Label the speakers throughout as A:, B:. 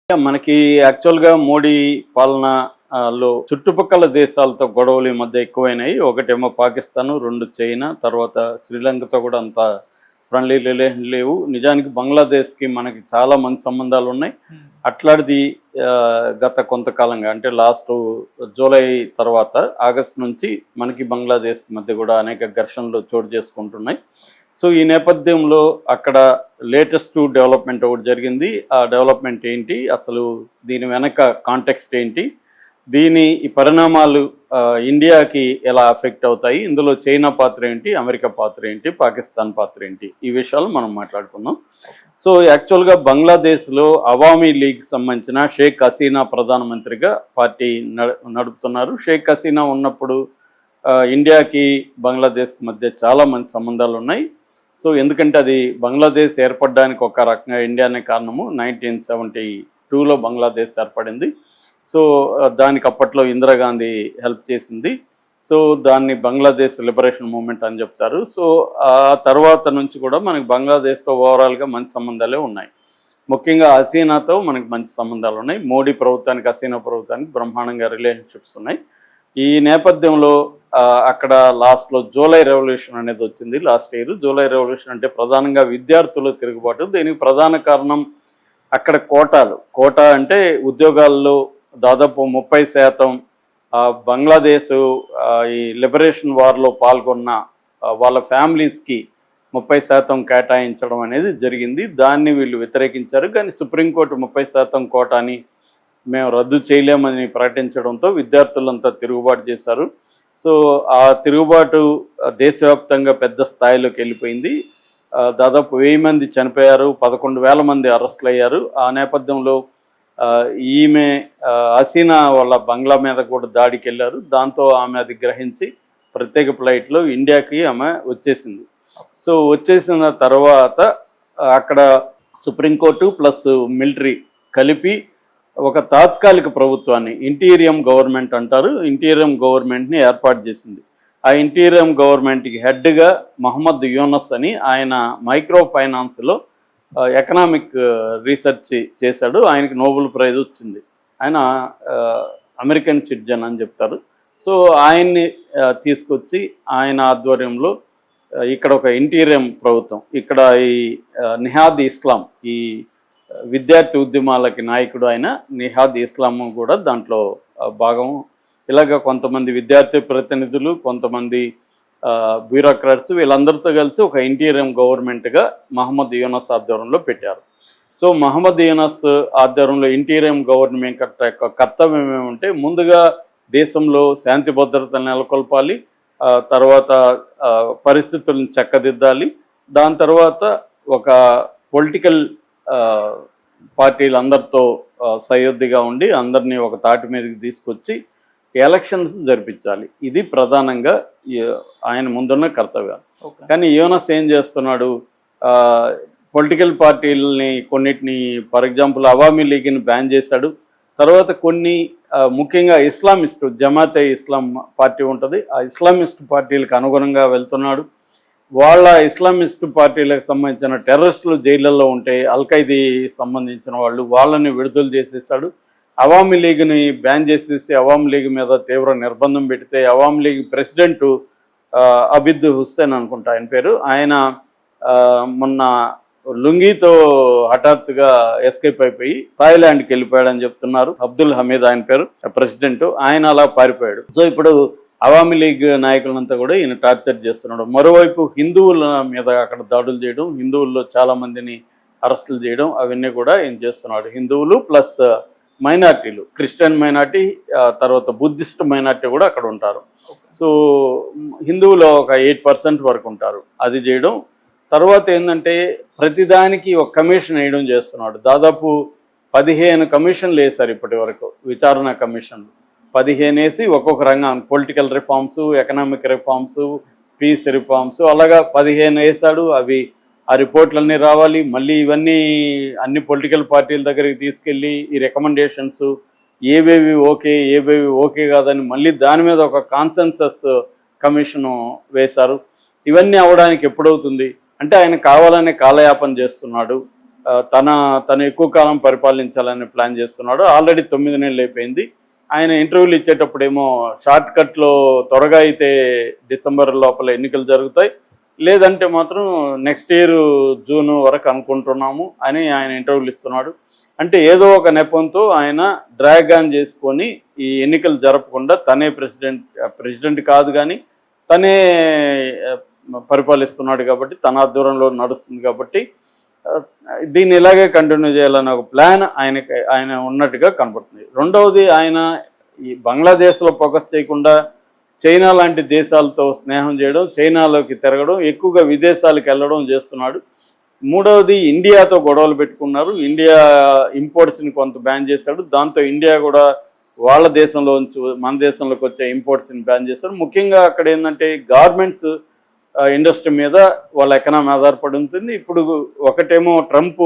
A: మనకి యాక్చువల్‌గా మోడీ పాలన లో చుట్టుపక్కల దేశాలతో గొడవలు ఈ మధ్య ఎక్కువైనాయి. ఒకటేమో పాకిస్తాను, 2 చైనా, తర్వాత శ్రీలంకతో కూడా అంత ఫ్రెండ్లీ రిలేషన్ లేవు. నిజానికి బంగ్లాదేశ్‌కి మనకి చాలా మంచి సంబంధాలున్నాయి. అట్లాంటిది గత కొంతకాలంగా అంటే లాస్టు జూలై తర్వాత ఆగస్టు నుంచి మనకి బంగ్లాదేశ్‌కి మధ్య కూడా అనేక ఘర్షణలు చోటు చేసుకుంటున్నాయి. సో ఈ నేపథ్యంలో అక్కడ లేటెస్ట్ డెవలప్మెంట్ ఒకటి జరిగింది. ఆ డెవలప్మెంట్ ఏంటి, అసలు దీని వెనక కాంటెక్స్ట్ ఏంటి, ఈ పరిణామాలు ఇండియాకి ఎలా అఫెక్ట్ అవుతాయి, ఇందులో చైనా పాత్ర ఏంటి, అమెరికా పాత్ర ఏంటి, పాకిస్తాన్ పాత్ర ఏంటి, ఈ విషయాలు మనం మాట్లాడుకుందాం. సో యాక్చువల్గా బంగ్లాదేశ్లో అవామీ లీగ్ సంబంధించిన షేక్ హసీనా ప్రధానమంత్రిగా పార్టీ నడుపుతున్నారు. షేక్ హసీనా ఉన్నప్పుడు ఇండియాకి బంగ్లాదేశ్కి మధ్య చాలా మంచి సంబంధాలు ఉన్నాయి. సో ఎందుకంటే అది బంగ్లాదేశ్ ఏర్పడడానికి ఒక రకంగా ఇండియానే కారణము. 1972లో బంగ్లాదేశ్ ఏర్పడింది. సో దానికి అప్పట్లో ఇందిరాగాంధీ హెల్ప్ చేసింది. సో దాన్ని బంగ్లాదేశ్ లిబరేషన్ మూమెంట్ అని చెప్తారు. సో ఆ తర్వాత నుంచి కూడా మనకి బంగ్లాదేశ్తో ఓవరాల్గా మంచి సంబంధాలే ఉన్నాయి. ముఖ్యంగా హసీనాతో మనకి మంచి సంబంధాలు ఉన్నాయి. మోడీ ప్రభుత్వానికి హసీనా ప్రభుత్వానికి బ్రహ్మాండంగా రిలేషన్షిప్స్ ఉన్నాయి. ఈ నేపథ్యంలో అక్కడ లాస్ట్లో జూలై రెవల్యూషన్ అనేది వచ్చింది. లాస్ట్ ఇయర్ జూలై రెవల్యూషన్ అంటే ప్రధానంగా విద్యార్థుల తిరుగుబాటు. దీనికి ప్రధాన కారణం అక్కడ కోటా అంటే ఉద్యోగాల్లో దాదాపు 30% బంగ్లాదేశ్ ఈ లిబరేషన్ వార్లో పాల్గొన్న వాళ్ళ ఫ్యామిలీస్కి 30% కేటాయించడం అనేది జరిగింది. దాన్ని వీళ్ళు వ్యతిరేకించారు. కానీ సుప్రీంకోర్టు 30% కోటాని మేము రద్దు చేయలేమని ప్రకటించడంతో విద్యార్థులంతా తిరుగుబాటు చేశారు. సో ఆ తిరుగుబాటు దేశవ్యాప్తంగా పెద్ద స్థాయిలోకి వెళ్ళిపోయింది. దాదాపు 1000 మంది చనిపోయారు, 11,000 మంది అరెస్టులు అయ్యారు. ఆ నేపథ్యంలో ఈమె హసీనా వాళ్ళ బంగ్లా మీద కూడా దాడికి వెళ్ళారు. దాంతో ఆమె అది గ్రహించి ప్రత్యేక ఫ్లైట్లో ఇండియాకి ఆమె వచ్చేసింది. సో వచ్చేసిన తర్వాత అక్కడ సుప్రీంకోర్టు ప్లస్ మిలిటరీ కలిపి ఒక తాత్కాలిక ప్రభుత్వాన్ని, ఇంటీరియం గవర్నమెంట్ అంటారు, ఇంటీరియం గవర్నమెంట్ని ఏర్పాటు చేసింది. ఆ ఇంటీరియం గవర్నమెంట్కి హెడ్గా మహమ్మద్ యూనస్ అని, ఆయన మైక్రో ఫైనాన్స్లో ఎకనామిక్ రీసెర్చ్ చేశాడు. ఆయనకి నోబెల్ ప్రైజ్ వచ్చింది. ఆయన అమెరికన్ సిటిజన్ అని చెప్తారు. సో ఆయన్ని తీసుకొచ్చి ఆయన ఆధ్వర్యంలో ఇక్కడ ఒక ఇంటీరియం ప్రభుత్వం, ఇక్కడ ఈ నిహాద్ ఇస్లాం, ఈ విద్యార్థి ఉద్యమాలకి నాయకుడు ఆయన నిహాద్ ఇస్లాం కూడా దాంట్లో భాగం. ఇలాగ కొంతమంది విద్యార్థి ప్రతినిధులు, కొంతమంది బ్యూరోక్రాట్స్, వీళ్ళందరితో కలిసి ఒక ఇంటీరియం గవర్నమెంట్గా మహమ్మద్ యూనస్ ఆధ్వర్యంలో పెట్టారు. సో మహమ్మద్ యూనస్ ఆధ్వర్యంలో ఇంటీరియం గవర్నమెంట్ యొక్క కర్తవ్యం ఏమంటే, ముందుగా దేశంలో శాంతి భద్రతలు నెలకొల్పాలి, తర్వాత పరిస్థితులను చక్కదిద్దాలి, దాని తర్వాత ఒక పొలిటికల్ పార్టీలందరితో సయోధ్యగా ఉండి అందరినీ ఒక తాటి మీదకి తీసుకొచ్చి ఎలక్షన్స్ జరిపించాలి. ఇది ప్రధానంగా ఆయన ముందున్న కర్తవ్యం. కానీ యూనస్ ఏం చేస్తున్నాడు, పొలిటికల్ పార్టీలని కొన్నిటిని, ఫర్ ఎగ్జాంపుల్ అవామీ లీగ్ని బ్యాన్ చేశాడు. తర్వాత కొన్ని ముఖ్యంగా ఇస్లామిస్టు జమాతే ఇస్లాం పార్టీ ఉంటుంది, ఆ ఇస్లామిస్ట్ పార్టీలకు అనుగుణంగా వెళ్తున్నాడు. వాళ్ళ ఇస్లామిస్ట్ పార్టీలకు సంబంధించిన టెర్రరిస్టులు జైళ్ళల్లో ఉంటే అల్ఖైదీ సంబంధించిన వాళ్ళని విడుదల చేసేసాడు. అవామీ లీగ్ని బ్యాన్ చేసేసి అవామీ లీగ్ మీద తీవ్ర నిర్బంధం పెడితే అవామీ లీగ్ ప్రెసిడెంటు అబిద్ హుస్సేన్ అనుకుంటా ఆయన పేరు, ఆయన మొన్న లుంగీతో హఠాత్తుగా ఎస్కేప్ అయిపోయి థాయిలాండ్కి వెళ్ళిపోయాడని చెప్తున్నారు. అబ్దుల్ హమీద్ ఆయన పేరు, ప్రెసిడెంట్, ఆయన అలా పారిపోయాడు. సో ఇప్పుడు అవామీ లీగ్ నాయకులంతా కూడా ఈయన టార్చర్ చేస్తున్నాడు. మరోవైపు హిందువుల మీద అక్కడ దాడులు చేయడం, హిందువుల్లో చాలా మందిని అరెస్టులు చేయడం, అవన్నీ కూడా ఈయన చేస్తున్నాడు. హిందువులు ప్లస్ మైనార్టీలు, క్రిస్టియన్ మైనార్టీ, తర్వాత బుద్ధిస్ట్ మైనార్టీ కూడా అక్కడ ఉంటారు. సో హిందువులో ఒక 8% వరకు ఉంటారు, అది చేయడం. తర్వాత ఏంటంటే ప్రతిదానికి ఒక కమిషన్ వేయడం చేస్తున్నాడు. దాదాపు 15 కమిషన్లు వేశారు ఇప్పటి వరకు, విచారణ కమిషన్లు 15 వేసి ఒక్కొక్క రంగం, political reforms, economic reforms, peace reforms, అలాగా 15 వేశాడు. అవి ఆ రిపోర్ట్లన్నీ రావాలి, మళ్ళీ ఇవన్నీ అన్ని పొలిటికల్ పార్టీల దగ్గరికి తీసుకెళ్ళి ఈ రికమెండేషన్స్ ఏవేవి ఓకే కాదని మళ్ళీ దాని మీద ఒక కాన్సెన్సస్ కమిషను వేశారు. ఇవన్నీ అవ్వడానికి ఎప్పుడవుతుంది అంటే ఆయన కావాలనే కాలయాపన చేస్తున్నాడు. తను ఎక్కువ కాలం పరిపాలించాలని ప్లాన్ చేస్తున్నాడు. ఆల్రెడీ 9 నెలలు అయిపోయింది. ఆయన ఇంటర్వ్యూలు ఇచ్చేటప్పుడేమో షార్ట్ కట్లో త్వరగా అయితే డిసెంబర్ లోపల ఎన్నికలు జరుగుతాయి, లేదంటే మాత్రం నెక్స్ట్ ఇయర్ జూన్ వరకు అనుకుంటున్నాము అని ఆయన ఇంటర్వ్యూలు ఇస్తున్నాడు. అంటే ఏదో ఒక నెపంతో ఆయన డ్రాగ్ ఆన్ చేసుకొని ఈ ఎన్నికలు జరపకుండా తనే ప్రెసిడెంట్ కాదు కానీ తనే పరిపాలిస్తున్నాడు కాబట్టి, తన ఆధ్వర్యంలో నడుస్తుంది కాబట్టి దీన్ని ఇలాగే కంటిన్యూ చేయాలన్న ఒక ప్లాన్ ఆయన ఉన్నట్టుగా కనపడుతుంది. రెండవది, ఆయన ఈ బంగ్లాదేశ్లో ఫోకస్ చేయకుండా చైనా లాంటి దేశాలతో స్నేహం చేయడం, చైనాలోకి తిరగడం, ఎక్కువగా విదేశాలకు వెళ్ళడం చేస్తున్నాడు. మూడవది, ఇండియాతో గొడవలు పెట్టుకున్నారు. ఇండియా ఇంపోర్ట్స్ని కొంత బ్యాన్ చేశాడు. దాంతో ఇండియా కూడా వాళ్ళ దేశంలోంచి మన దేశంలోకి వచ్చే ఇంపోర్ట్స్ని బ్యాన్ చేశారు. ముఖ్యంగా అక్కడ ఏంటంటే గార్మెంట్స్ ఇండస్ట్రీ మీద వాళ్ళ ఎకనామీ ఆధారపడి ఉంటుంది. ఇప్పుడు ఒకటేమో ట్రంప్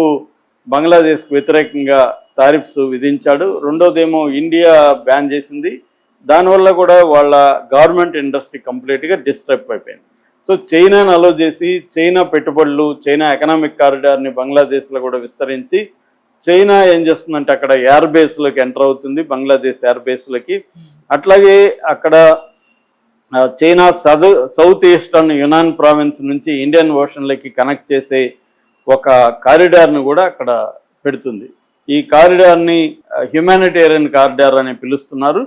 A: బంగ్లాదేశ్కి వ్యతిరేకంగా టారిఫ్స్ విధించాడు, రెండోదేమో ఇండియా బ్యాన్ చేసింది. దానివల్ల కూడా వాళ్ళ గార్మెంట్ ఇండస్ట్రీ కంప్లీట్గా డిస్టర్బ్ అయిపోయింది. సో చైనాను అలో చేసి చైనా పెట్టుబడులు, చైనా ఎకనామిక్ కారిడార్ని బంగ్లాదేశ్లో కూడా విస్తరించి చైనా ఏం చేస్తుందంటే అక్కడ ఎయిర్ బేస్లోకి ఎంటర్ అవుతుంది, బంగ్లాదేశ్ ఎయిర్ బేస్లోకి. అట్లాగే అక్కడ చైనా సౌత్ ఈస్టర్న్ యునాన్ ప్రావిన్స్ నుంచి ఇండియన్ ఓషన్లోకి కనెక్ట్ చేసే ఒక కారిడార్ను కూడా అక్కడ పెడుతుంది. ఈ కారిడార్ని హ్యుమానిటేరియన్ కారిడార్ అని పిలుస్తున్నారు.